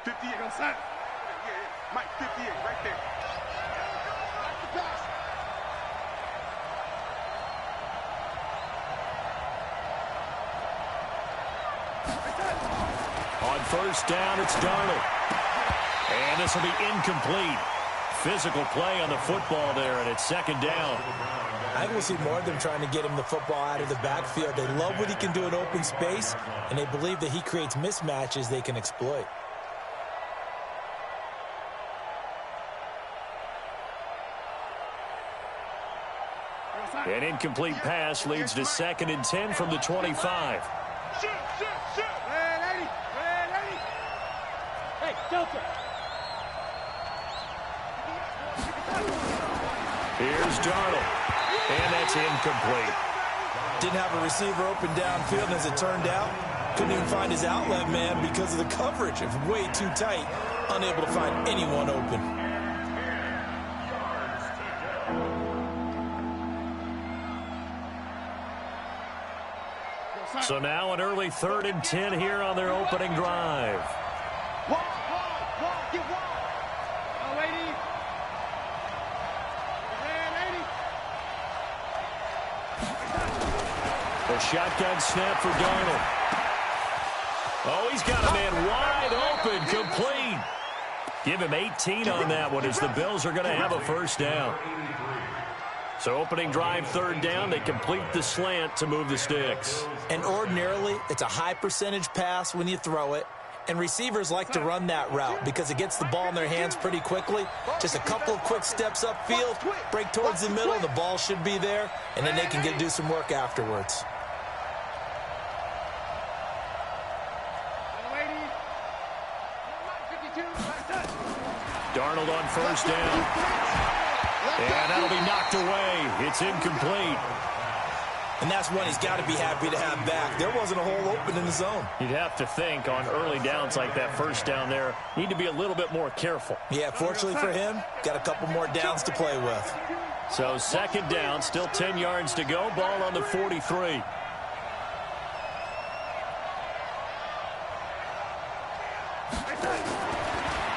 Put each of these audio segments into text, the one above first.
58. Yeah. Mike, 58, right there. On first down, it's Darnold. And this will be incomplete. Physical play on the football there, and it's second down. I think we'll see more of them trying to get him the football out of the backfield. They love what he can do in open space, and they believe that he creates mismatches they can exploit. An incomplete pass leads to 2nd and 10 from the 25. Shoot. Hey, Delta. Here's Darnold, and that's incomplete. Didn't have a receiver open downfield, and as it turned out, couldn't even find his outlet man because of the coverage. It was way too tight, unable to find anyone open. So now an early 3rd and 10 here on their opening drive. Wall, get wall. Oh, 80. The shotgun snap for Darnold. Oh, he's got a man wide open, complete. Give him 18 on that one as the Bills are going to have a first down. So opening drive, 3rd down, they complete the slant to move the sticks. And ordinarily, it's a high percentage pass when you throw it. And receivers like to run that route because it gets the ball in their hands pretty quickly. Just a couple of quick steps upfield, break towards the middle, the ball should be there, and then they can do some work afterwards. Darnold on first down. And that'll be knocked away. It's incomplete. And that's one he's got to be happy to have back. There wasn't a hole open in the zone. You'd have to think on early downs like that first down there, need to be a little bit more careful. Yeah, fortunately for him, got a couple more downs to play with. So 2nd down, still 10 yards to go. Ball on the 43.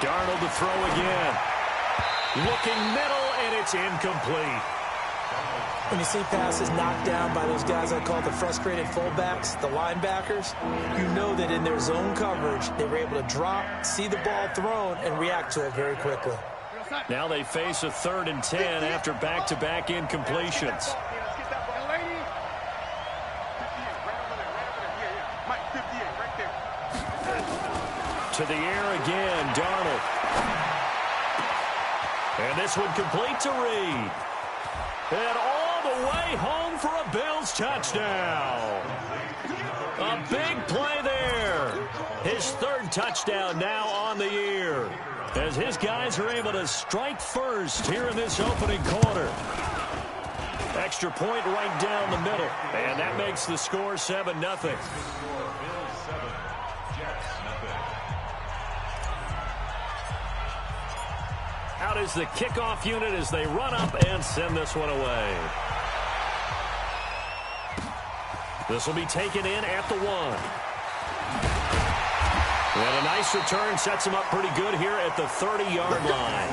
Darnold to throw again. Looking middle, and it's incomplete. When you see passes knocked down by those guys I call the frustrated fullbacks, the linebackers, you know that in their zone coverage, they were able to drop, see the ball thrown, and react to it very quickly. Now they face a 3rd and 10 after back-to-back incompletions. To the air again, Darnold. And this one complete to Reed. And all the way home for a Bills touchdown. A big play there. His 3rd touchdown now on the year, as his guys are able to strike first here in this opening quarter. Extra point right down the middle, and that makes the score 7-0. Out is the kickoff unit as they run up and send this one away. This will be taken in at the 1. And a nice return sets him up pretty good here at the 30-yard line.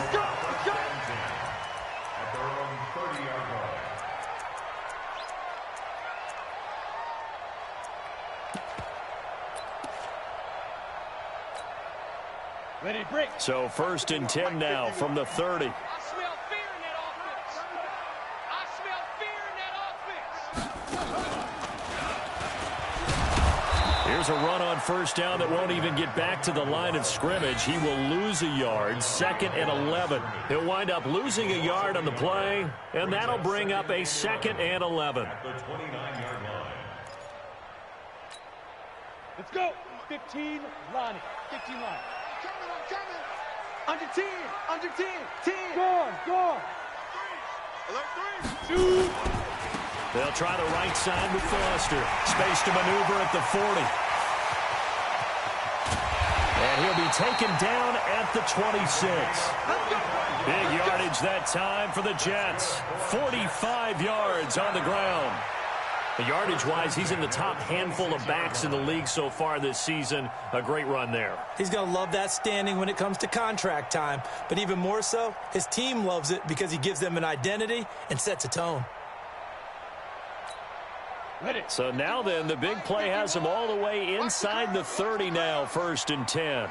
Ready to break. So 1st and 10 now from the 30. I smell fear in that offense. I smell fear in that offense. Here's a run on first down that won't even get back to the line of scrimmage. He will lose a yard, 2nd and 11. He'll wind up losing a yard on the play, and that'll bring up a 2nd and 11. Let's go. 15, Lonnie. 15 line. I'm coming. Under 10. Under 10. 10. Go. Shoot. They'll try the right side with Foster. Space to maneuver at the 40. And he'll be taken down at the 26. Big yardage that time for the Jets. 45 yards on the ground. Yardage-wise, he's in the top handful of backs in the league so far this season. A great run there. He's going to love that standing when it comes to contract time. But even more so, his team loves it because he gives them an identity and sets a tone. So now then, the big play has him all the way inside the 30 now, 1st and 10.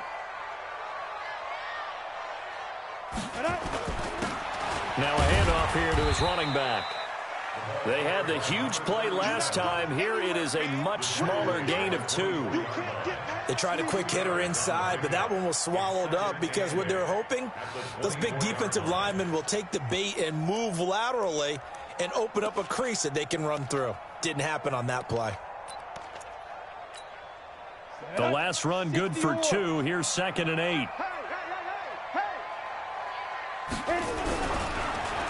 Now a handoff here to his running back. They had the huge play last time. Here it is a much smaller gain of 2. They tried a quick hitter inside, but that one was swallowed up because what they're hoping, those big defensive linemen will take the bait and move laterally and open up a crease that they can run through. Didn't happen on that play. The last run good for 2. Here's 2nd and 8.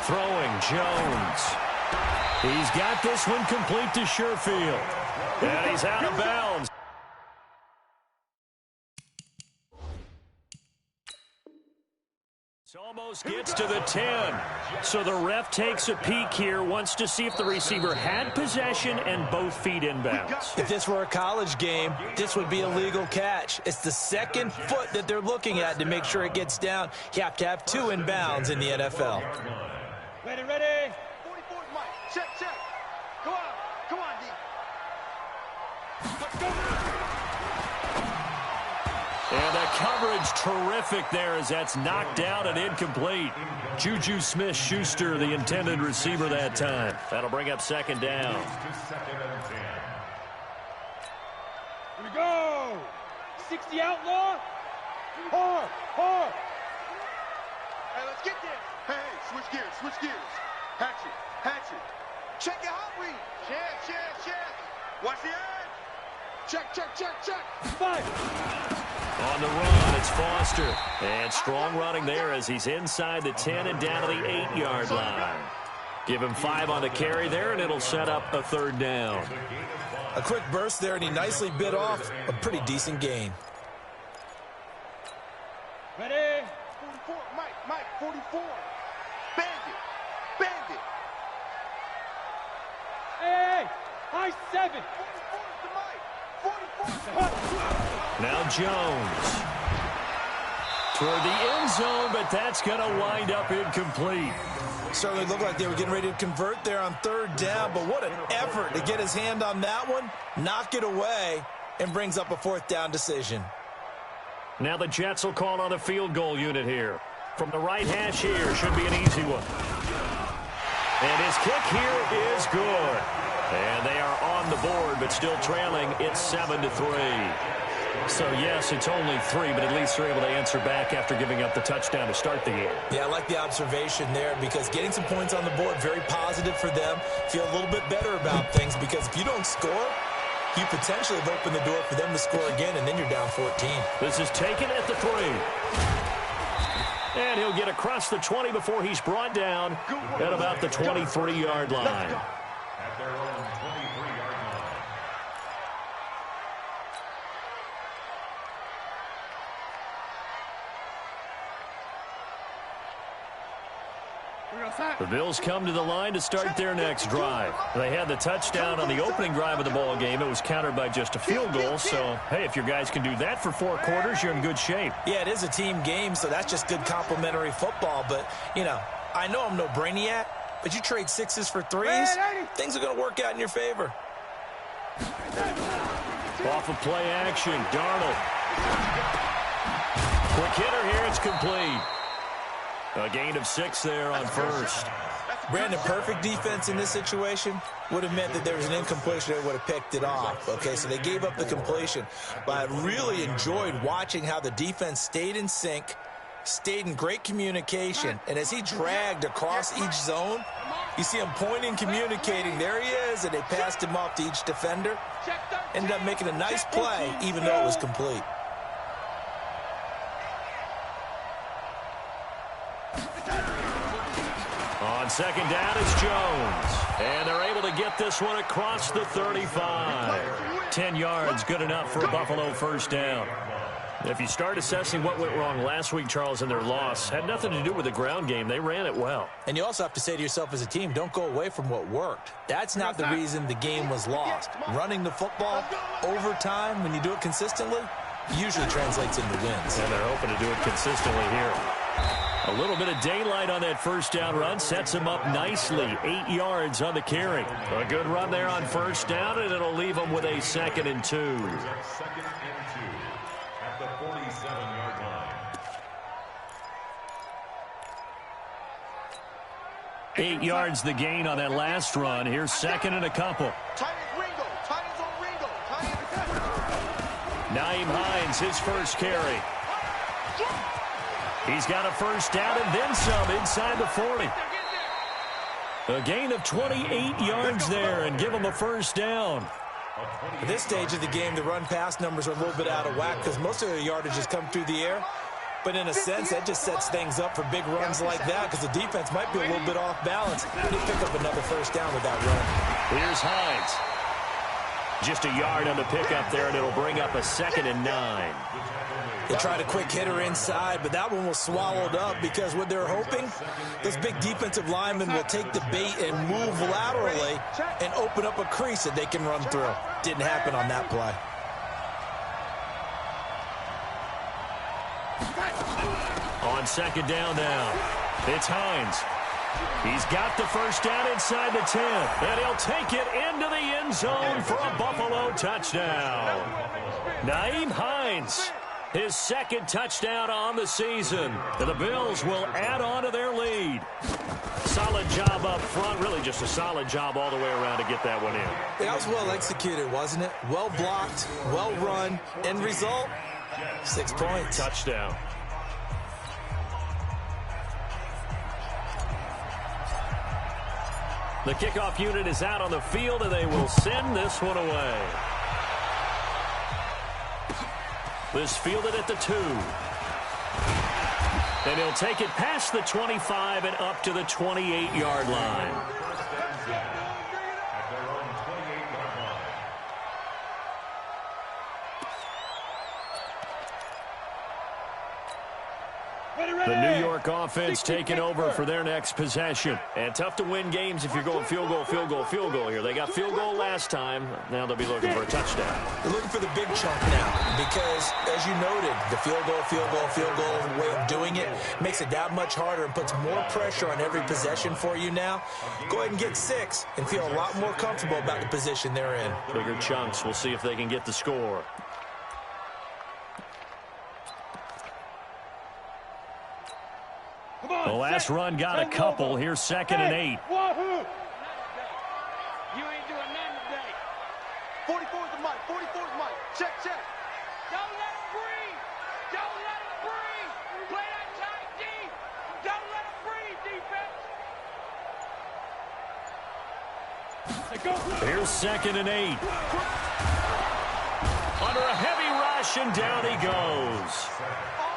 Throwing Jones. He's got this one complete to Sherfield. And he's out of bounds. Almost gets to the 10. So the ref takes a peek here, wants to see if the receiver had possession and both feet inbounds. If this were a college game, this would be a legal catch. It's the second foot that they're looking at to make sure it gets down. You have to have 2 inbounds in the NFL. Ready, ready. 44, Mike. Check, check. Come on, D. Let's go. And the coverage terrific there as that's knocked out and incomplete. Juju Smith-Schuster, the intended receiver that time. That'll bring up 2nd down. Here we go. 60 outlaw. Hard. Hey, let's get there. Hey, switch gears. Hatchet. Check your hot read. Check. Watch the edge. Check. 5. On the run, it's Foster. And strong running there as he's inside the 10 and down to the 8-yard line. Give him 5 on the carry there, and it'll set up a 3rd down. A quick burst there, and he nicely bit off a pretty decent gain. Ready? 44, Mike, 44. Bandit. Hey, high 7. 44 to Mike. 44. Now Jones. Toward the end zone, but that's going to wind up incomplete. Certainly looked like they were getting ready to convert there on 3rd down, but what an effort to get his hand on that one, knock it away, and brings up a 4th down decision. Now the Jets will call on a field goal unit here. From the right hash here, should be an easy one. And his kick here is good. And they are on the board, but still trailing. It's 7-3. So, yes, it's only 3, but at least they're able to answer back after giving up the touchdown to start the game. Yeah, I like the observation there because getting some points on the board, very positive for them. Feel a little bit better about things because if you don't score, you potentially have opened the door for them to score again, and then you're down 14. This is taken at the 3. And he'll get across the 20 before he's brought down at about the 23-yard line. At their own 23-yard line. The Bills come to the line to start their next drive. They had the touchdown on the opening drive of the ball game. It was countered by just a field goal. So, hey, if your guys can do that for 4 quarters, you're in good shape. Yeah, it is a team game, so that's just good complimentary football. But, you know I'm no brainiac, but you trade 6s for 3s, things are going to work out in your favor. Off of play action, Darnold. Quick hitter here, it's complete. A gain of 6 there on 1st. Brandon, perfect defense in this situation would have meant that there was an incompletion that would have picked it off. Okay, so they gave up the completion. But I really enjoyed watching how the defense stayed in sync, stayed in great communication. And as he dragged across each zone, you see him pointing, communicating. There he is, and they passed him off to each defender. Ended up making a nice play, even though it was complete. On 2nd down, it's Jones. And they're able to get this one across the 35. 10 yards, good enough for a Buffalo 1st down. If you start assessing what went wrong last week, Charles, in their loss, had nothing to do with the ground game. They ran it well. And you also have to say to yourself as a team, don't go away from what worked. That's not the reason the game was lost. Running the football over time, when you do it consistently, usually translates into wins. And they're hoping to do it consistently here. A little bit of daylight on that first down run sets him up nicely. 8 yards on the carry. A good run there on first down, and it'll leave him with a 2nd and 2. 2nd and 2 at the 47-yard line. 8 yards the gain on that last run. Here's 2nd and a couple. Nyheim Hines, his first carry. He's got a first down and then some inside the 40. A gain of 28 yards there and give him a first down. At this stage of the game, the run-pass numbers are a little bit out of whack because most of their yardage has come through the air. But in a sense, that just sets things up for big runs like that because the defense might be a little bit off balance. They pick up another first down with that run. Here's Hines. Just a yard on the pickup there, and it'll bring up a 2nd and 9. They tried a quick hitter inside, but that one was swallowed up because what they're hoping, those big defensive linemen will take the bait and move laterally and open up a crease that they can run through. Didn't happen on that play. On 2nd down now, it's Hines. He's got the first down inside the 10, and he'll take it into the end zone for a Buffalo touchdown. Nyheim Hines, his 2nd touchdown on the season. And the Bills will add on to their lead. Solid job up front, really just a solid job all the way around to get that one in. That was well executed, wasn't it? Well blocked, well run. End result, 6 points. Touchdown. The kickoff unit is out on the field, and they will send this one away. This fielded at the 2. And he'll take it past the 25 and up to the 28-yard line. The New York offense taking over for their next possession. And tough to win games if you're going field goal, field goal, field goal here. They got field goal last time. Now they'll be looking for a touchdown. They're looking for the big chunk now because, as you noted, the field goal way of doing it makes it that much harder and puts more pressure on every possession for you now. Go ahead and get 6 and feel a lot more comfortable about the position they're in. Bigger chunks. We'll see if they can get the score. The last run got a couple. Here's 2nd and 8. Wahoo! You ain't doing nothing today. 44's the mic. 44's the mic. Check, check. Don't let him breathe. Don't let him breathe. Play that tight deep. Don't let him breathe, defense. Here's 2nd and 8. Under a heavy rush, and down he goes.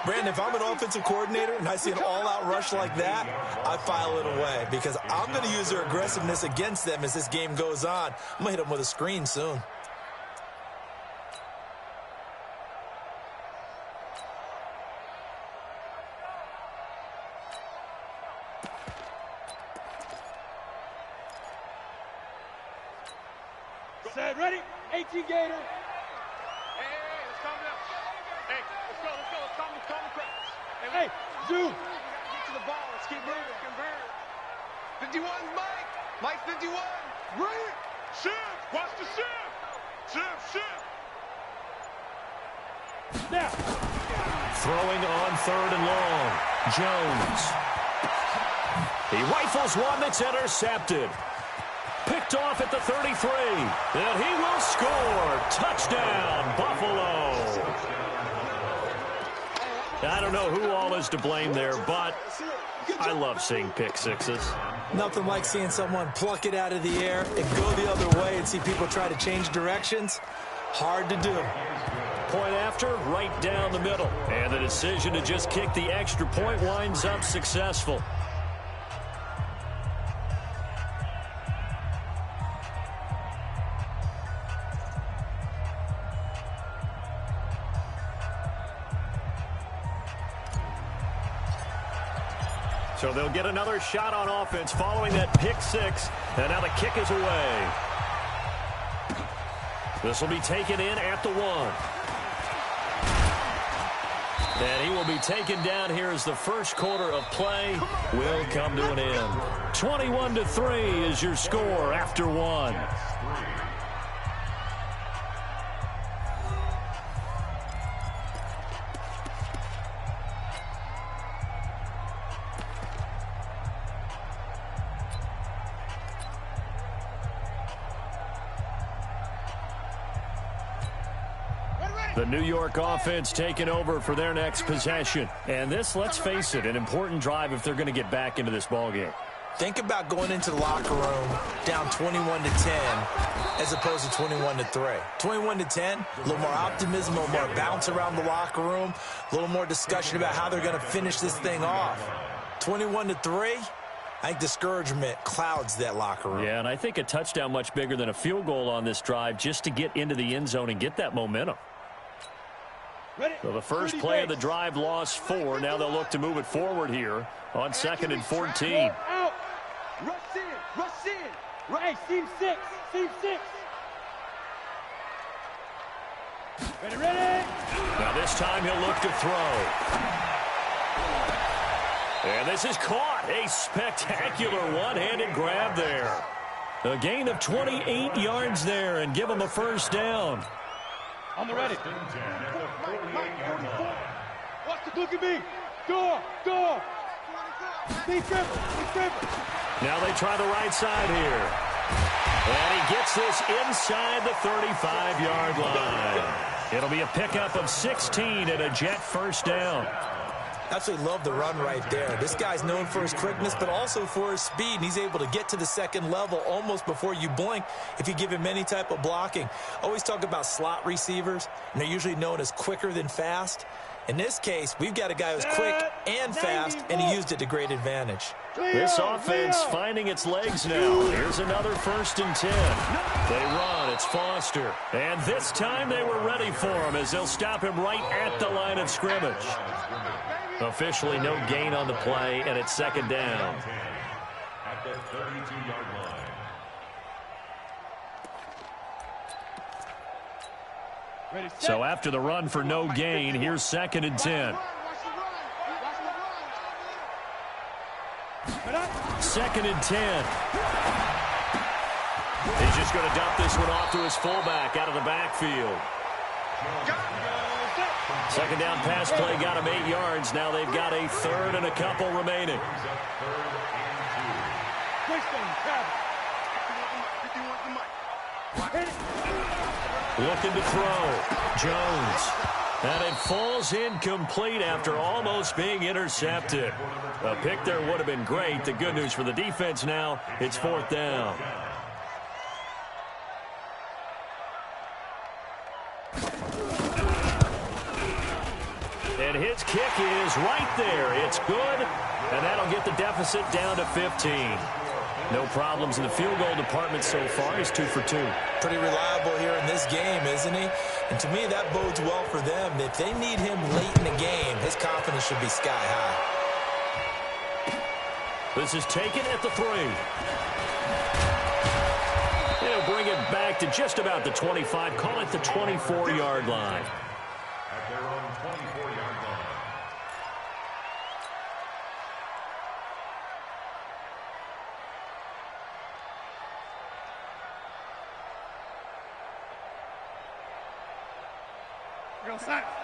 Brandon, if I'm an offensive coordinator and I see an all-out rush like that, I file it away because I'm going to use their aggressiveness against them as this game goes on. I'm going to hit them with a screen soon. Set, ready? 18 Gator. Hey, let's calm down. Hey, let's go. Calm the crowd. Hey, Zoo. Get to the ball. Let's keep moving. Convert. 51's Mike. Mike 51. Right. Shift. Watch the shift. Shift. Now. Throwing on 3rd and long. Jones. He rifles one that's intercepted. Picked off at the 33. And he will score. Touchdown, Buffalo. I don't know who all is to blame there, but I love seeing pick sixes. Nothing like seeing someone pluck it out of the air and go the other way and see people try to change directions. Hard to do. Point after, right down the middle. And the decision to just kick the extra point winds up successful. So they'll get another shot on offense following that pick six. And now the kick is away. This will be taken in at the 1. And he will be taken down here as the first quarter of play will come to an end. 21-3 is your score after 1. The New York offense taking over for their next possession. And this, let's face it, an important drive if they're going to get back into this ballgame. Think about going into the locker room down 21-10 as opposed to 21-3. 21-10, a little more optimism, a little more bounce around the locker room, a little more discussion about how they're going to finish this thing off. 21-3, I think discouragement clouds that locker room. Yeah, and I think a touchdown much bigger than a field goal on this drive just to get into the end zone and get that momentum. So the first play of the drive lost 4. Now they'll look to move it forward here on 2nd and 14. Out. Rush in. Right, seam 6. Ready. Now this time he'll look to throw. And this is caught. A spectacular one-handed grab there. A gain of 28 yards there and give him a first down. On the ready. Look at me. Go. Steve Trevor. Now they try the right side here. And he gets this inside the 35-yard line. It'll be a pickup of 16 and a Jet first down. Absolutely love the run right there. This guy's known for his quickness, but also for his speed. And he's able to get to the second level almost before you blink if you give him any type of blocking. Always talk about slot receivers, and they're usually known as quicker than fast. In this case, we've got a guy who's quick and fast, and he used it to great advantage. This offense finding its legs now. Here's another 1st and 10. They run. It's Foster. And this time they were ready for him as they'll stop him right at the line of scrimmage. Officially no gain on the play, and it's 2nd down. At the 32-yard line. So after the run for no gain, here's 2nd and 10. 2nd and 10. He's just going to dump this one off to his fullback out of the backfield. 2nd down pass play got him 8 yards. Now they've got a 3rd and a couple remaining. Looking to throw. Jones. And it falls incomplete after almost being intercepted. A pick there would have been great. The good news for the defense now, it's 4th down. And his kick is right there. It's good, and that'll get the deficit down to 15. No problems in the field goal department so far. He's 2 for 2. Pretty reliable here in this game, isn't he? And to me, that bodes well for them. If they need him late in the game, his confidence should be sky high. This is taken at the 3. He'll bring it back to just about the 25. Call it the 24-yard line. At their own 24-yard line.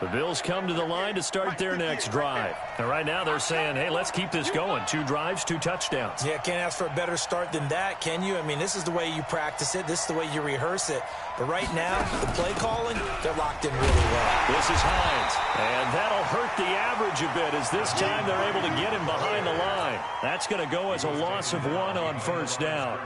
The Bills come to the line to start their next drive. And right now they're saying, hey, let's keep this going. 2 drives, 2 touchdowns. Yeah, can't ask for a better start than that, can you? I mean, this is the way you practice it. This is the way you rehearse it. But right now, the play calling, they're locked in really well. This is Hines. And that'll hurt the average a bit as this time they're able to get him behind the line. That's going to go as a loss of 1 on 1st down.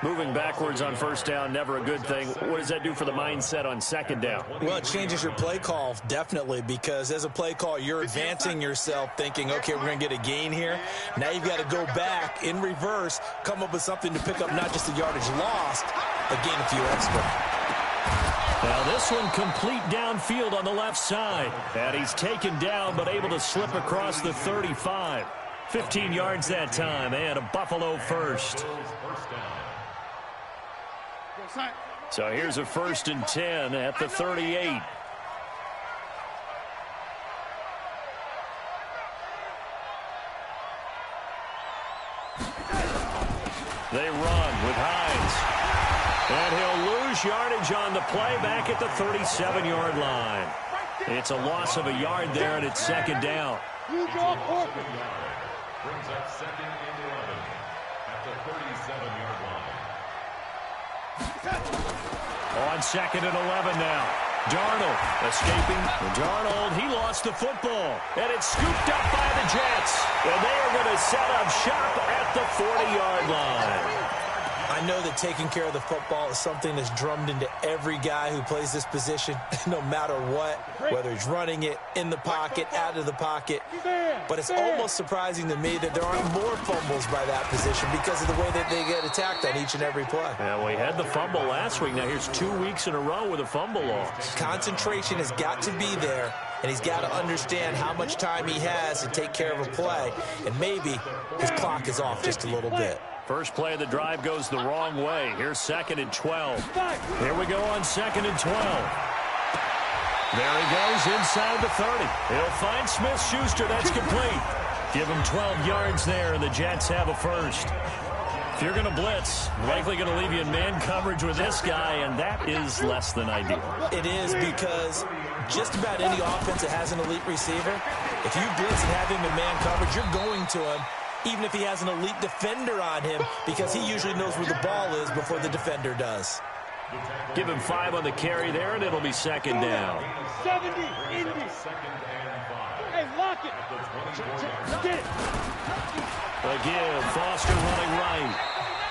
Moving backwards on 1st down, never a good thing. What does that do for the mindset on 2nd down? Well, it changes your play call, definitely, because as a play call, you're advancing yourself thinking, okay, we're going to get a gain here. Now you've got to go back in reverse, come up with something to pick up not just the yardage lost, but gain a few extra. Now this one complete downfield on the left side. And he's taken down but able to slip across the 35. 15 yards that time, and a Buffalo first. So here's a 1st and 10 at the 38. They run with Hines. And he'll lose yardage on the play back at the 37-yard line. It's a loss of a yard there, and it's 2nd down. Brings up 2nd and 11 at the 37-yard line. On 2nd and 11 now. Darnold escaping. Darnold, he lost the football. And it's scooped up by the Jets. And they are going to set up shop at the 40-yard line. I know that taking care of the football is something that's drummed into every guy who plays this position, no matter what, whether he's running it, in the pocket, out of the pocket. But it's almost surprising to me that there aren't more fumbles by that position because of the way that they get attacked on each and every play. Yeah, we had the fumble last week. Now here's 2 weeks in a row with a fumble loss. Concentration has got to be there, and he's got to understand how much time he has to take care of a play, and maybe his clock is off just a little bit. First play of the drive goes the wrong way. Here's 2nd and 12. Here we go on 2nd and 12. There he goes inside the 30. He'll find Smith-Schuster. That's complete. Give him 12 yards there, and the Jets have a first. If you're going to blitz, likely going to leave you in man coverage with this guy, and that is less than ideal. It is, because just about any offense that has an elite receiver, if you blitz and have him in man coverage, you're going to him, even if he has an elite defender on him, because he usually knows where the ball is before the defender does. Give him 5 on the carry there, and it'll be 2nd down. 70, Indy. Hey, lock it. Get it. Again, Foster running right.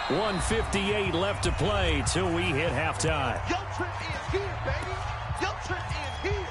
1:58 left to play till we hit halftime. Your trip is here, baby. Your trip is here.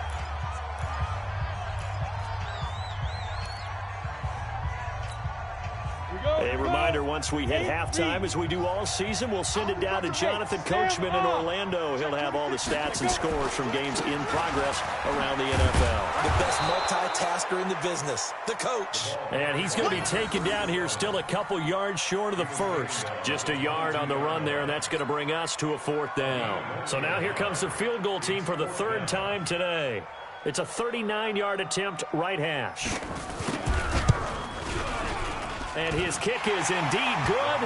A reminder, once we hit halftime, as we do all season, we'll send it down to Jonathan Coachman in Orlando. He'll have all the stats and scores from games in progress around the NFL. The best multitasker in the business, the coach. And he's going to be taken down here still a couple yards short of the first. Just a yard on the run there, and that's going to bring us to a 4th down. So now here comes the field goal team for the 3rd time today. It's a 39-yard attempt, right hash. And his kick is indeed good.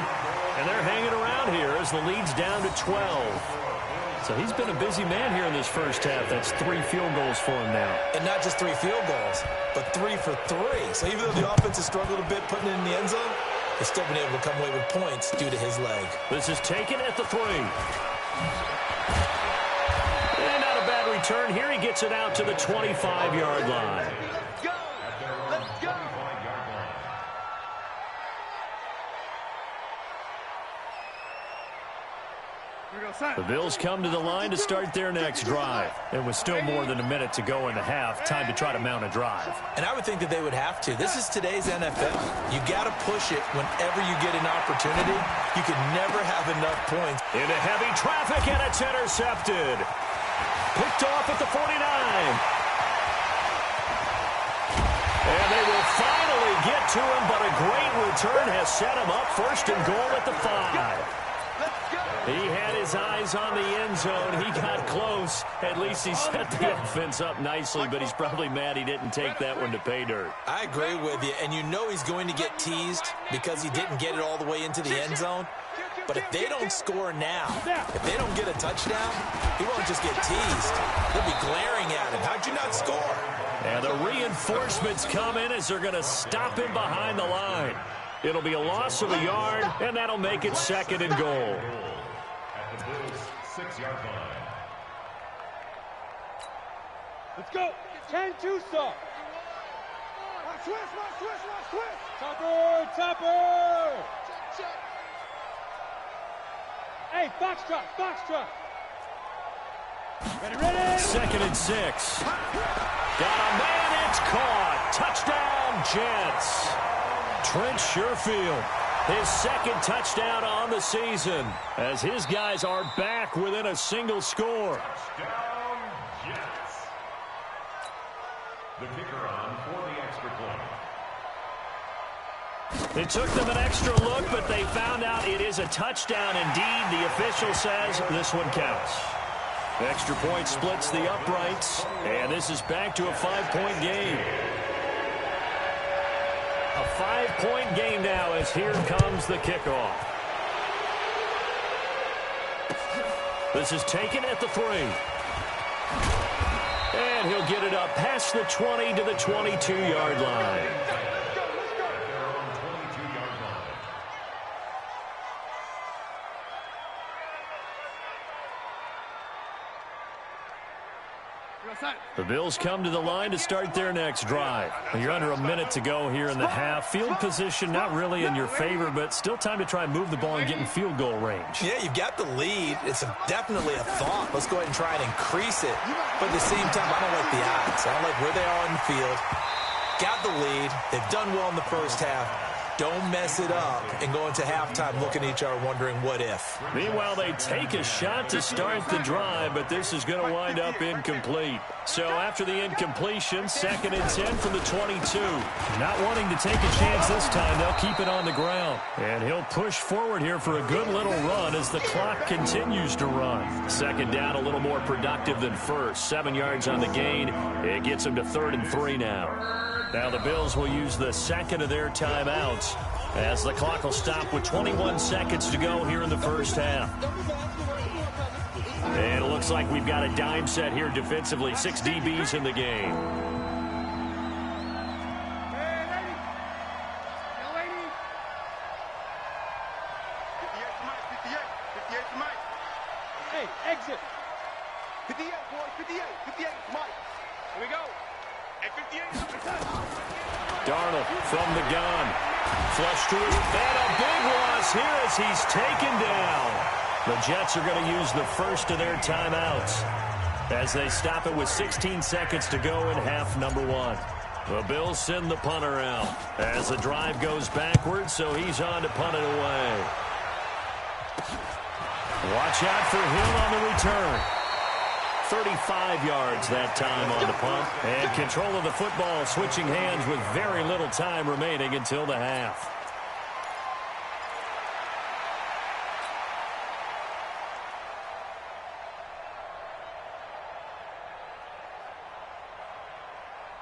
And they're hanging around here as the lead's down to 12. So he's been a busy man here in this first half. That's 3 field goals for him now. And not just 3 field goals, but 3 for 3. So even though the offense has struggled a bit putting it in the end zone, they've still been able to come away with points due to his leg. This is taken at the 3. And not a bad return here. He gets it out to the 25-yard line. The Bills come to the line to start their next drive. And with still more than a minute to go in the half, time to try to mount a drive. And I would think that they would have to. This is today's NFL. You got to push it whenever you get an opportunity. You can never have enough points. Into heavy traffic, and it's intercepted. Picked off at the 49. And they will finally get to him, but a great return has set him up 1st and goal at the 5. He had his eyes on the end zone. He got close. At least he set the offense up nicely, but he's probably mad he didn't take that one to pay dirt. I agree with you, and you know he's going to get teased because he didn't get it all the way into the end zone. But if they don't score now, if they don't get a touchdown, he won't just get teased. They'll be glaring at him. How'd you not score? And the reinforcements come in as they're going to stop him behind the line. It'll be a loss of a yard, and that'll make it 2nd and goal. At the Bills' 6-yard line. Let's go. 10-2 stop. Watch. Topper. Hey, Foxtrot. Ready. 2nd and 6. Got a man, it's caught. Touchdown, Jets. Trent Sherfield, his 2nd touchdown on the season, as his guys are back within a single score. Touchdown, Jets. The kicker on for the extra point. It took them an extra look, but they found out it is a touchdown indeed. The official says this one counts. Extra point splits the uprights, and this is back to a 5-point game. A 5-point game now as here comes the kickoff. This is taken at the 3. And he'll get it up past the 20 to the 22-yard line. The Bills come to the line to start their next drive. You're under a minute to go here in the half. Field position not really in your favor, but still time to try and move the ball and get in field goal range. Yeah, you've got the lead. It's definitely a thought. Let's go ahead and try and increase it. But at the same time, I don't like the odds. I don't like where they are on the field. Got the lead. They've done well in the first half. Don't mess it up and go into halftime looking at each other wondering what if. Meanwhile, they take a shot to start the drive, but this is going to wind up incomplete. So after the incompletion, 2nd and 10 from the 22. Not wanting to take a chance this time, they'll keep it on the ground. And he'll push forward here for a good little run as the clock continues to run. 2nd down, a little more productive than first. 7 yards on the gain. It gets them to 3rd and 3 now. Now the Bills will use the 2nd of their timeouts as the clock will stop with 21 seconds to go here in the first half. And it looks like we've got a dime set here defensively. 6 DBs in the game. Hey, exit. 58, boy, 58, 58, Mike. Here we go. At 58. Darnold from the gun. Flush to his, and a big loss here as he's taken down. The Jets are going to use the first of their timeouts as they stop it with 16 seconds to go in half number 1. The Bills send the punter out as the drive goes backwards, so he's on to punt it away. Watch out for him on the return. 35 yards that time on the punt. And control of the football switching hands with very little time remaining until the half.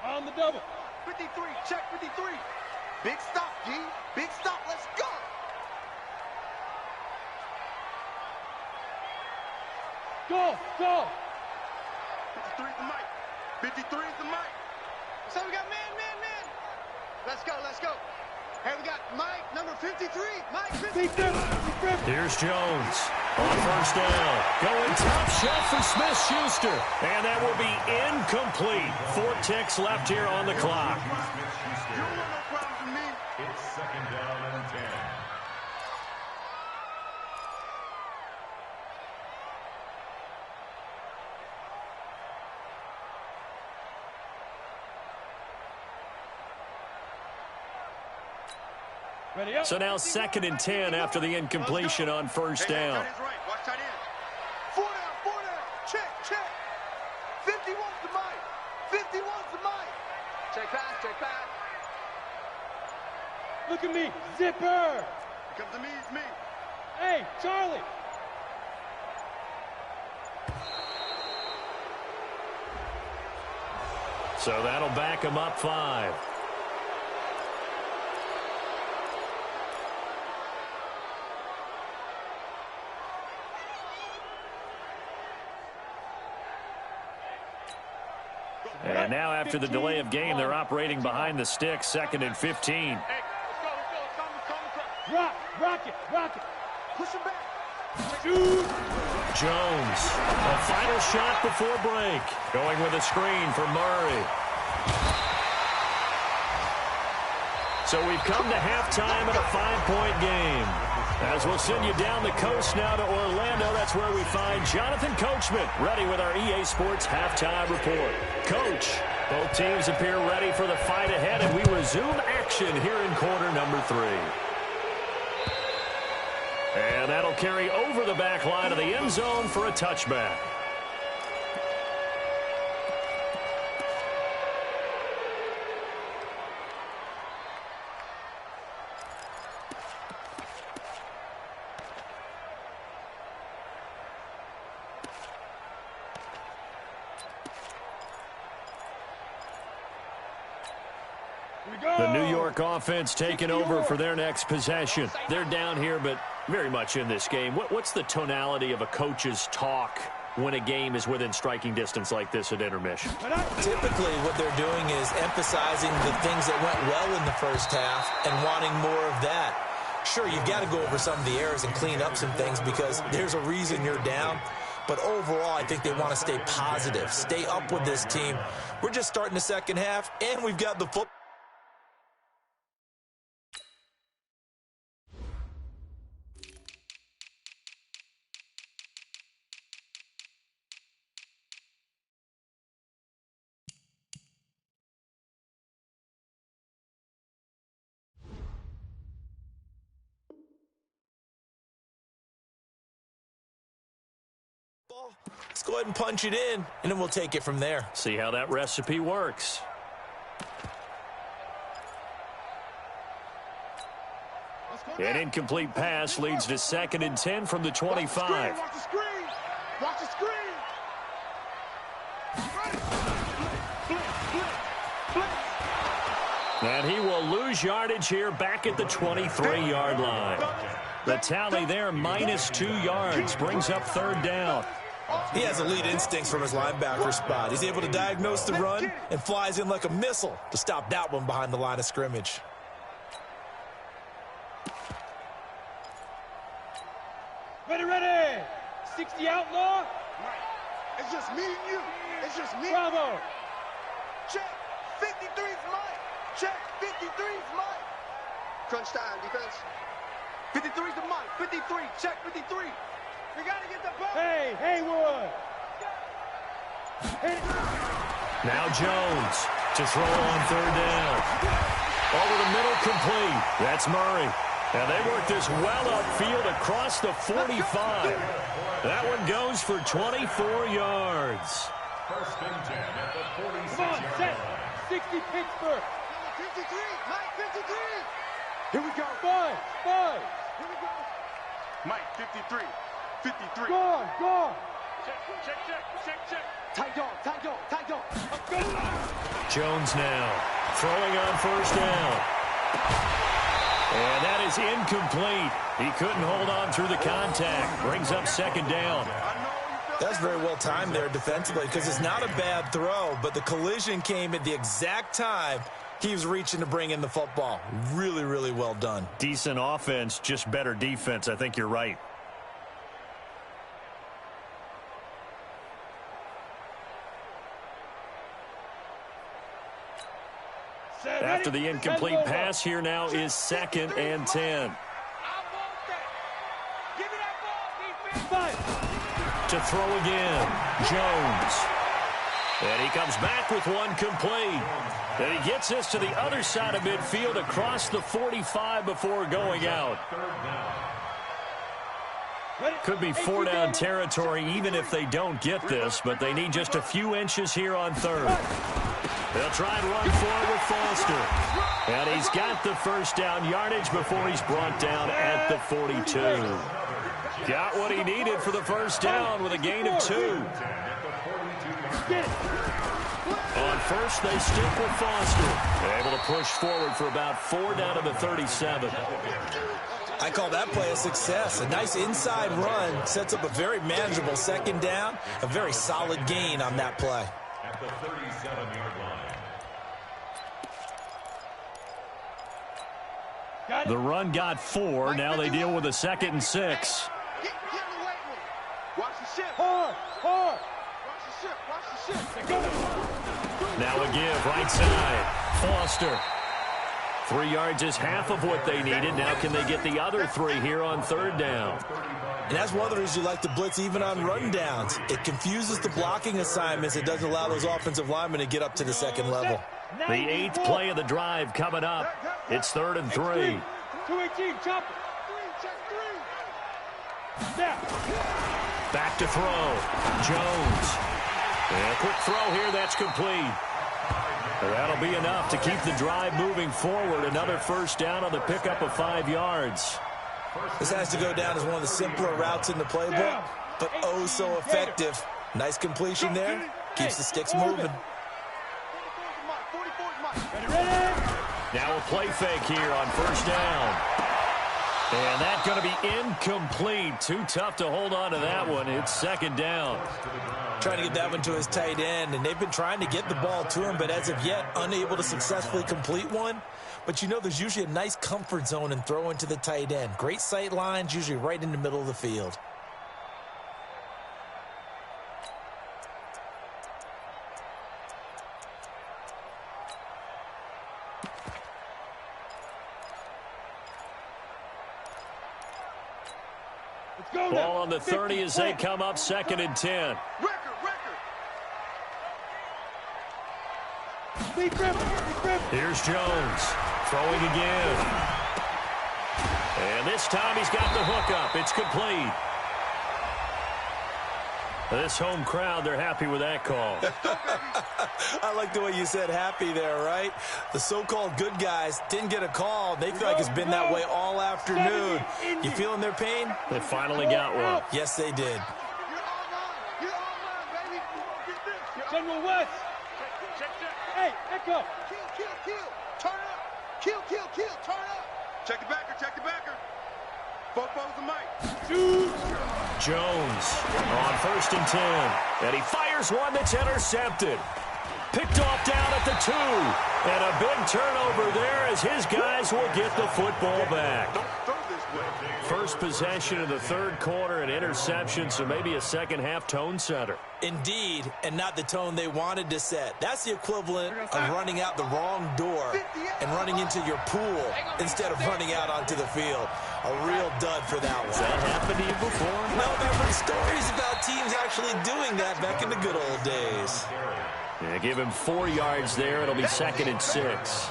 On the double. 53, check 53. Big stop, G. Big stop, let's go. Go, go. 53 is the mic. 53 is the mic. So we got man. Let's go, let's go. Hey, we got Mike, number 53. Mike, 53. Here's Jones on first down. Going top shelf for Smith-Schuster. And that will be incomplete. 4 ticks left here on the clock. You don't want no problems with me. It's 2nd down and 10. Ready up. So now 2nd and 10 after the incompletion on first down. Tight end's right. Watch tight end. 4 down. Check. 51's the mic. 51's the mic. Check pass. Look at me. Zipper. Here comes the me, it's me. Hey, Charlie. So that'll back him up 5. And now after the delay of game, they're operating behind the sticks, 2nd and 15. Hey, let's go. Rock it. Push him back. Shoot. Jones, a final shot before break. Going with a screen for Murray. So we've come to halftime in a 5-point game. As we'll send you down the coast now to Orlando, that's where we find Jonathan Coachman, ready with our EA Sports halftime report. Coach, both teams appear ready for the fight ahead, and we resume action here in quarter number 3. And that'll carry over the back line of the end zone for a touchback. The New York offense taking over for their next possession. They're down here, but very much in this game. What's the tonality of a coach's talk when a game is within striking distance like this at intermission? Typically, what they're doing is emphasizing the things that went well in the first half and wanting more of that. Sure, you've got to go over some of the errors and clean up some things because there's a reason you're down. But overall, I think they want to stay positive, stay up with this team. We're just starting the second half, and we've got the football. Let's go ahead and punch it in, and then we'll take it from there. See how that recipe works. An incomplete pass leads to 2nd and 10 from the 25. Watch the screen. Watch the screen. And he will lose yardage here back at the 23-yard line. The tally there, -2 yards, brings up 3rd down. He has elite instincts from his linebacker spot. He's able to diagnose the run and flies in like a missile to stop that one behind the line of scrimmage. Ready. 60 outlaw. It's just me and you. It's just me. Bravo. Check. 53's Mike. Check. 53's Mike. Crunch time, defense. 53's the Mike. 53. Check 53. We got to get the ball. Hey, Haywood. Now Jones to throw on 3rd down. Over the middle, complete. That's Murray. And they work this well upfield across the 45. That one goes for 24 yards. 1st and 10 at the 46 Come on, set. 60 Pittsburgh. 53. Mike 53. Here we go. 5. Here we go. Mike 53. 53. Gone. Check. Tight dog. Let's go. Jones now throwing on 1st down. And that is incomplete. He couldn't hold on through the contact. Brings up 2nd down. That's very well timed there defensively because it's not a bad throw, but the collision came at the exact time he was reaching to bring in the football. Really, really well done. Decent offense, just better defense. I think you're right. After the incomplete pass, here now is 2nd and 10. To throw again, Jones. And he comes back with one complete. And he gets this to the other side of midfield across the 45 before going out. Could be 4-down territory even if they don't get this, but they need just a few inches here on 3rd. They'll try and run for it with Foster. And he's got the 1st down yardage before he's brought down at the 42. Got what he needed for the 1st down with a gain of 2. On 1st, they stick with Foster. Able to push forward for about 4 down to the 37. I call that play a success. A nice inside run sets up a very manageable 2nd down. A very solid gain on that play. At the 37-yard line. The run got 4. Now they deal with a 2nd and 6. Watch the ship. Hard. Watch the ship. Now a give, right side. Foster. 3 yards is half of what they needed. Now can they get the other 3 here on 3rd down? And that's one of the reasons you like to blitz even on rundowns. It confuses the blocking assignments. It doesn't allow those offensive linemen to get up to the 2nd level. The 8th play of the drive coming up. It's 3rd and 3. 218, chop it. Back to throw. Jones. And a quick throw here. That's complete. That'll be enough to keep the drive moving forward. Another 1st down on the pickup of 5 yards. This has to go down as one of the simpler routes in the playbook, but oh so effective. Nice completion there. Keeps the sticks moving. Ready? Now a play fake here on first down. And that's going to be incomplete. Too tough to hold on to that one. It's second down. Trying to get that one to his tight end, and they've been trying to get the ball to him, but as of yet, unable to successfully complete one. But you know there's usually a nice comfort zone in throwing to the tight end. Great sight lines, usually right in the middle of the field. Ball on the 30 as they come up second and 10. Here's Jones throwing again. And this time he's got the hook up. It's complete. This home crowd, they're happy with that call. I like the way you said happy there, right? The so-called good guys didn't get a call. They feel like it's been that way all afternoon. You feeling their pain? They finally got one. Yes, they did. General West. Hey, echo. Kill. Turn up. Kill. Turn up. Check the backer. Both the mic. Jones on first and 10. And he fires one that's intercepted. Picked off down at the 2. And a big turnover there as his guys will get the football back. First possession of the third quarter, an interception, so maybe a second-half tone setter. Indeed, and not the tone they wanted to set. That's the equivalent of running out the wrong door and running into your pool instead of running out onto the field. A real dud for that one. Has that happened to you before? No, I've heard stories about teams actually doing that back in the good old days. Yeah, give him 4 yards there. It'll be second and 6.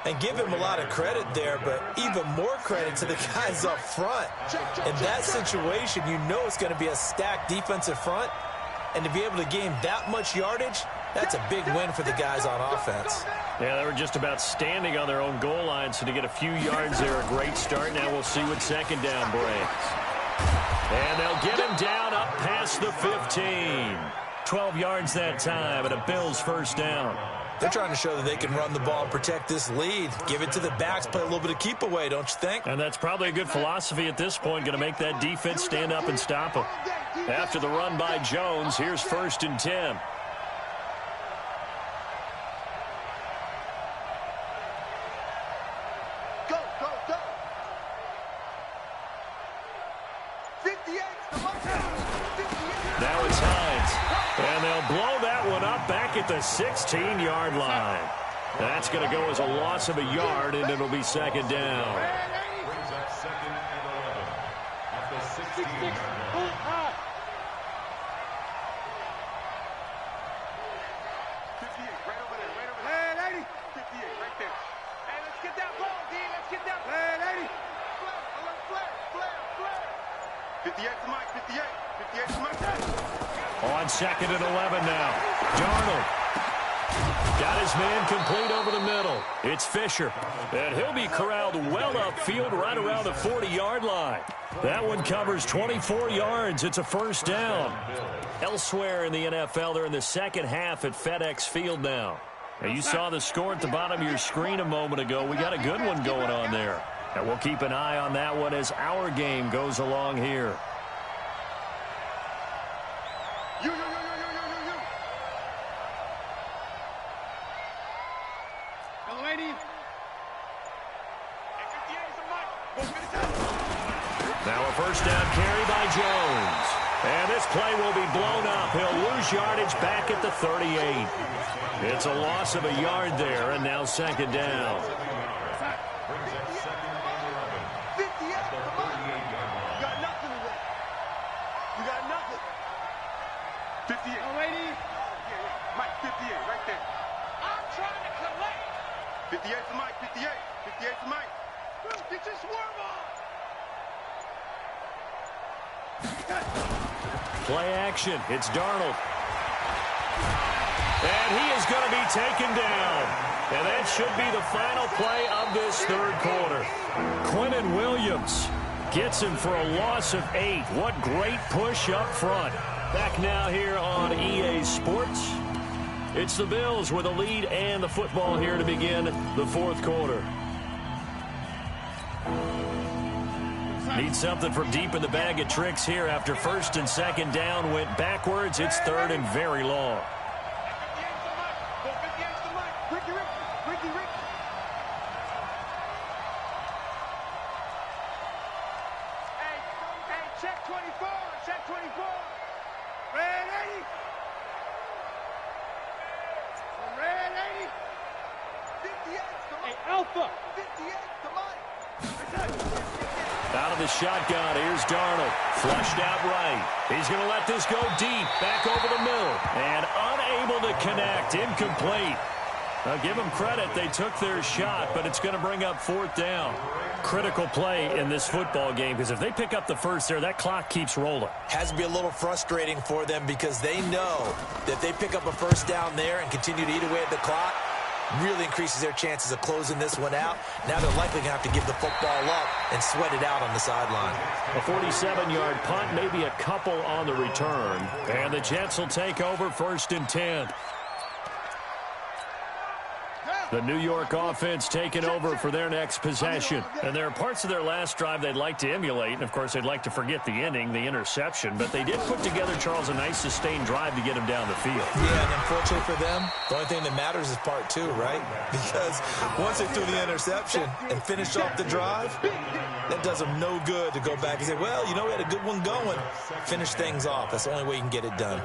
And give him a lot of credit there, but even more credit to the guys up front. In that situation, you know it's going to be a stacked defensive front. And to be able to gain that much yardage, that's a big win for the guys on offense. Yeah, they were just about standing on their own goal line, so to get a few yards there, a great start. Now we'll see what second down brings. And they'll get him down up past the 15. 12 yards that time, and a Bills first down. They're trying to show that they can run the ball and protect this lead. Give it to the backs, play a little bit of keep away, don't you think? And that's probably a good philosophy at this point, going to make that defense stand up and stop them. After the run by Jones, here's first and 10. Go. 58. Now it's Hines. And they'll blow that one up back at the 16-yard line. That's going to go as a loss of a yard, and it'll be second down. Brings up second and 11 at the 16-yard line. 58, right over there. Hey, lady. 58, right there. Hey, let's get that ball, D. Let's get that. Hey, lady. Flare. 58's the mic. 58's the mic. On second and 11 now. Darnold got his man complete over the middle. It's Fisher. And he'll be corralled well upfield right around the 40-yard line. That one covers 24 yards. It's a first down. Elsewhere in the NFL, they're in the second half at FedEx Field now. Now you saw the score at the bottom of your screen a moment ago. We got a good one going on there. And we'll keep an eye on that one as our game goes along here. You. Hello, lady. Now a first down carry by Jones. And this play will be blown up. He'll lose yardage back at the 38. It's a loss of a yard there, and now second down. Brings up second and 11 at the 38-yard line. You got nothing today. You got nothing. 58. Oh, lady. Mike, 58, right there. I'm trying to collect. 58's the mic. 58's the mic. Get your swerve on. Play action. It's Darnold. And he is going to be taken down. And that should be the final play of this third quarter. Quinnen Williams gets him for a loss of 8. What great push up front. Back now here on EA Sports. It's the Bills with a lead and the football here to begin the fourth quarter. Need something from deep in the bag of tricks here after first and second down went backwards. It's third and very long. Check 24, check 24. Red 80. Red 80. 58, come on. Hey, Alpha. 58, come on. Out of the shotgun, here's Darnold. Flushed out right. He's going to let this go deep, back over the middle. And unable to connect, incomplete. Now give them credit, they took their shot, but it's going to bring up fourth down. Critical play in this football game, because if they pick up the first there, that clock keeps rolling. Has to be a little frustrating for them because they know that if they pick up a first down there and continue to eat away at the clock, really increases their chances of closing this one out. Now they're likely going to have to give the football up and sweat it out on the sideline. A 47-yard punt, maybe a couple on the return. And the Jets will take over first and 10. The New York offense taking over for their next possession. And there are parts of their last drive they'd like to emulate. And, of course, they'd like to forget the ending, the interception. But they did put together, Charles, a nice sustained drive to get him down the field. Yeah, and unfortunately for them, the only thing that matters is part two, right? Because once they threw the interception and finished off the drive, that does them no good to go back and say, well, you know, we had a good one going. Finish things off. That's the only way you can get it done.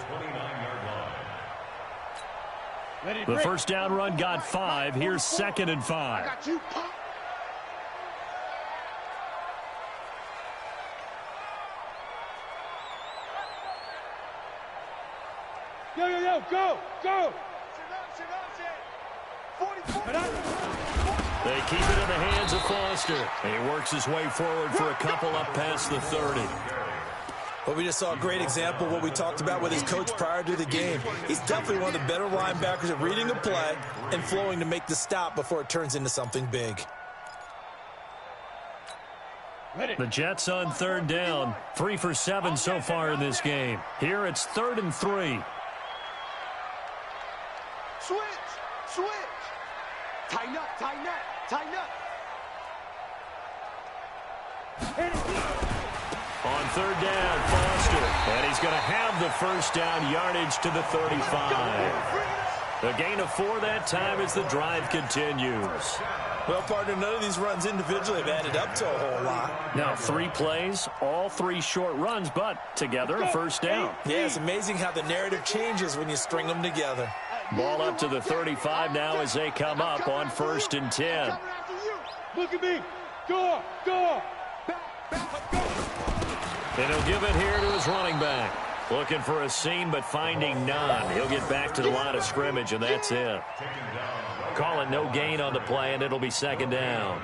The first down run got 5. Here's second and 5. Yo, go! They keep it in the hands of Foster. And he works his way forward for a couple up past the 30. Well, we just saw a great example of what we talked about with his coach prior to the game. He's definitely one of the better linebackers at reading a play and flowing to make the stop before it turns into something big. The Jets on third down. 3 for 7 so far in this game. Here it's 3rd and 3. Switch. Tighten up. On third down, Foster. And he's going to have the first down, yardage to the 35. A gain of 4 that time as the drive continues. Well, partner, none of these runs individually have added up to a whole lot. Now 3 plays, all 3 short runs, but together a first down. Yeah, it's amazing how the narrative changes when you string them together. Ball up to the 35 now as they come up on 1st and 10. Look at me. Go. And he'll give it here to his running back. Looking for a seam, but finding none. He'll get back to the line of scrimmage, and that's it. Call it no gain on the play, and it'll be second down.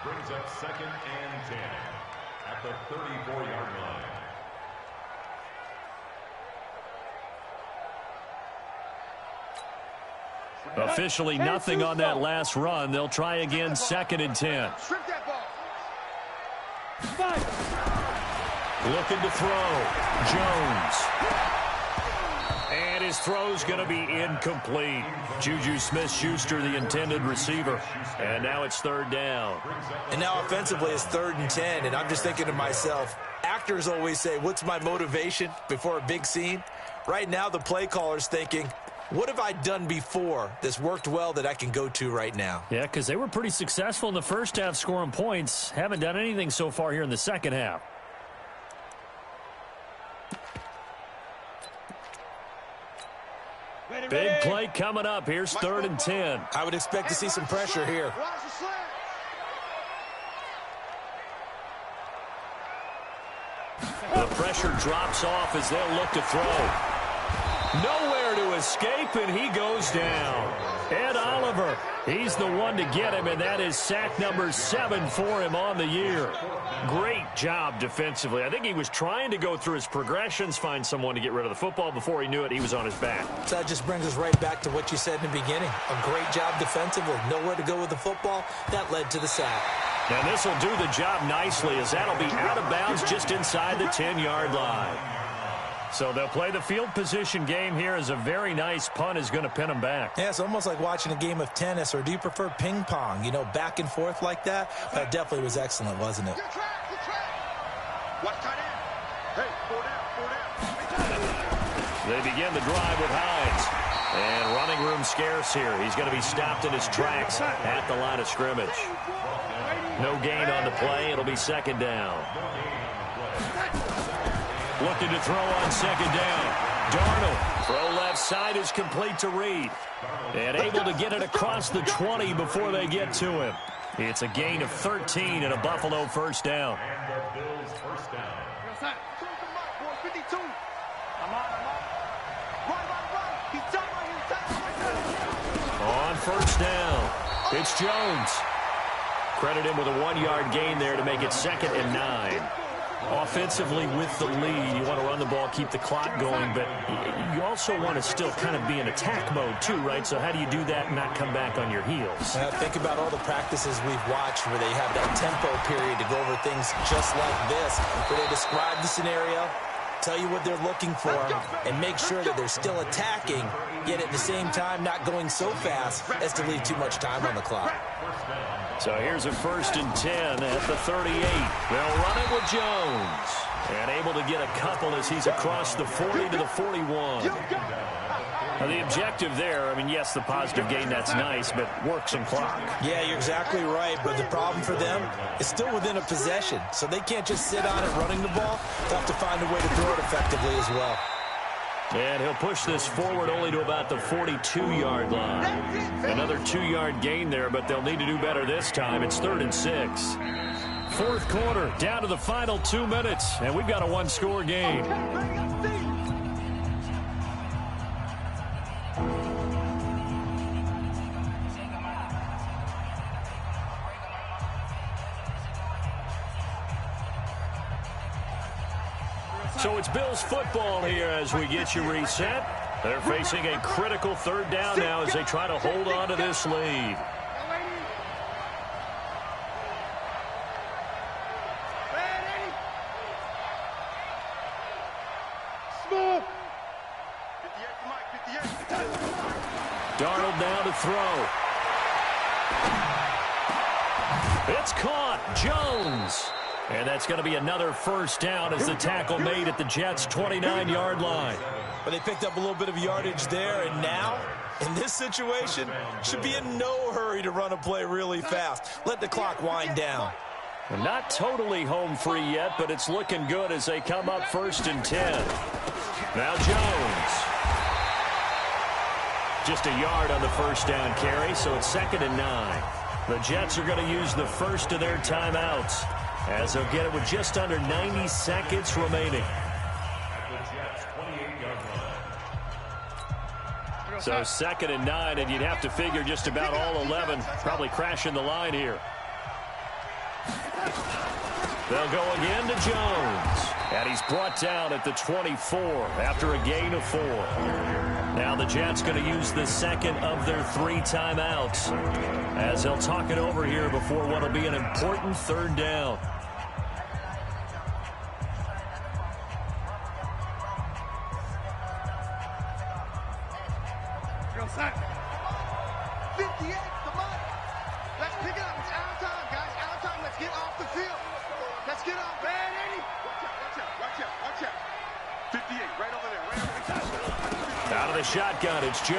Brings up 2nd and 10 at the 34-yard line. Officially nothing on that last run. They'll try again, 2nd and 10. Strip that ball. Looking to throw. Jones. And his throw's going to be incomplete. Juju Smith-Schuster, the intended receiver. And now it's 3rd down. And now offensively it's 3rd and 10. And I'm just thinking to myself, actors always say, what's my motivation before a big scene? Right now the play caller's thinking, what have I done before that's worked well that I can go to right now? Yeah, because they were pretty successful in the first half scoring points. Haven't done anything so far here in the second half. Big play coming up. Here's 3rd and 10. I would expect to see some pressure here. The pressure drops off as they'll look to throw. Nowhere to escape, and he goes down. Ed Oliver, he's the one to get him, and that is sack number 7 for him on the year. Great job defensively. I think he was trying to go through his progressions, find someone to get rid of the football. Before he knew it, he was on his back. So that just brings us right back to what you said in the beginning. A great job defensively. Nowhere to go with the football. That led to the sack. And this will do the job nicely as that'll be out of bounds just inside the 10-yard line. So they'll play the field position game here as a very nice punt is going to pin them back. Yeah, it's almost like watching a game of tennis, or do you prefer ping pong? You know, back and forth like that? That definitely was excellent, wasn't it? Good track, good track. Watch tight end. Hey, 4 down. They begin the drive with Hines. And running room scarce here. He's going to be stopped in his tracks at the line of scrimmage. No gain on the play. It'll be second down. Looking to throw on second down. Darnold. Throw left side is complete to Reed. And able to get it across the 20 before they get to him. It's a gain of 13 and a Buffalo first down. And the Bills first down. 52. I'm on. He's done On first down, it's Jones. Credit him with a 1-yard gain there to make it 2nd and 9. Offensively with the lead, you want to run the ball, keep the clock going, but you also want to still kind of be in attack mode too, right? So how do you do that and not come back on your heels? Think about all the practices we've watched where they have that tempo period to go over things just like this, where they describe the scenario, tell you what they're looking for, and make sure that they're still attacking, yet at the same time not going so fast as to leave too much time on the clock. So here's a 1st and 10 at the 38. They'll run it with Jones. And able to get a couple as he's across the 40 to the 41. Now the objective there, I mean, yes, the positive gain, that's nice, but work some clock. Yeah, you're exactly right, but the problem for them is still within a possession, so they can't just sit on it running the ball. They'll have to find a way to throw it effectively as well. And he'll push this forward only to about the 42-yard line. Another 2-yard gain there, but they'll need to do better this time. It's 3rd and 6. Fourth quarter, down to the final 2 minutes, and we've got a 1-score game. So it's Bills football here as we get you reset. They're facing a critical 3rd down now as they try to hold on to this lead. Darnold now to throw. It's caught. Jones. And that's going to be another first down as the tackle made at the Jets' 29-yard line. But they picked up a little bit of yardage there, and now, in this situation, should be in no hurry to run a play really fast. Let the clock wind down. And not totally home free yet, but it's looking good as they come up 1st and 10. Now Jones. Just a yard on the first down carry, so it's 2nd and 9. The Jets are going to use the first of their timeouts, as they'll get it with just under 90 seconds remaining. So 2nd and 9, and you'd have to figure just about all 11 probably crashing the line here. They'll go again to Jones. And he's brought down at the 24 after a gain of 4. Now the Jets going to use the second of their 3 timeouts, as they'll talk it over here before what will be an important 3rd down. Shotgun, it's Jones.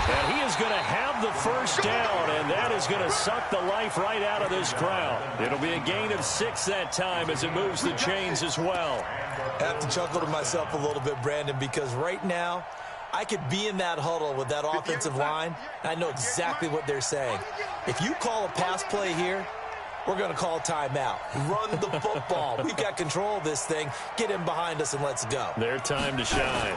And he is going to have the first down, and that is going to suck the life right out of this crowd. It'll be a gain of 6 that time as it moves the chains as well. I have to chuckle to myself a little bit, Brandon, because right now I could be in that huddle with that offensive line, and I know exactly what they're saying. If you call a pass play here, we're going to call a timeout. Run the football. We've got control of this thing. Get him behind us and let's go. Their time to shine.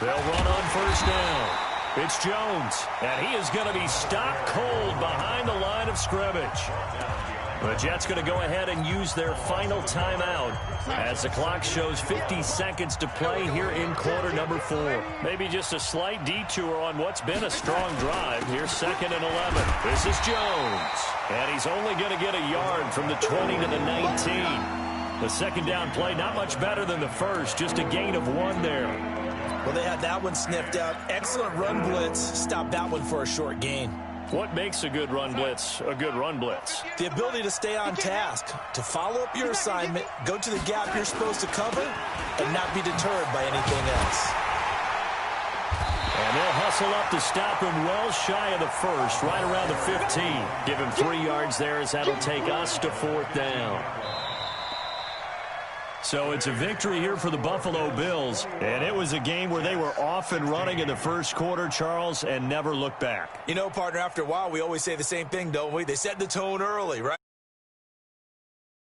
They'll run on first down. It's Jones, and he is going to be stopped cold behind the line of scrimmage. The Jets going to go ahead and use their final timeout as the clock shows 50 seconds to play here in quarter number 4. Maybe just a slight detour on what's been a strong drive. Here's 2nd and 11. This is Jones, and he's only going to get a yard from the 20 to the 19. The second down play, not much better than the first, just a gain of 1 there. Well, they had that one sniffed out. Excellent run blitz. Stopped that one for a short gain. What makes a good run blitz a good run blitz? The ability to stay on task, to follow up your assignment, go to the gap you're supposed to cover, and not be deterred by anything else. And they'll hustle up to stop him well shy of the first, right around the 15. Give him 3 yards there as that'll take us to 4th down. So it's a victory here for the Buffalo Bills. And it was a game where they were off and running in the first quarter, Charles, and never looked back. You know, partner, after a while, we always say the same thing, don't we? They set the tone early, right?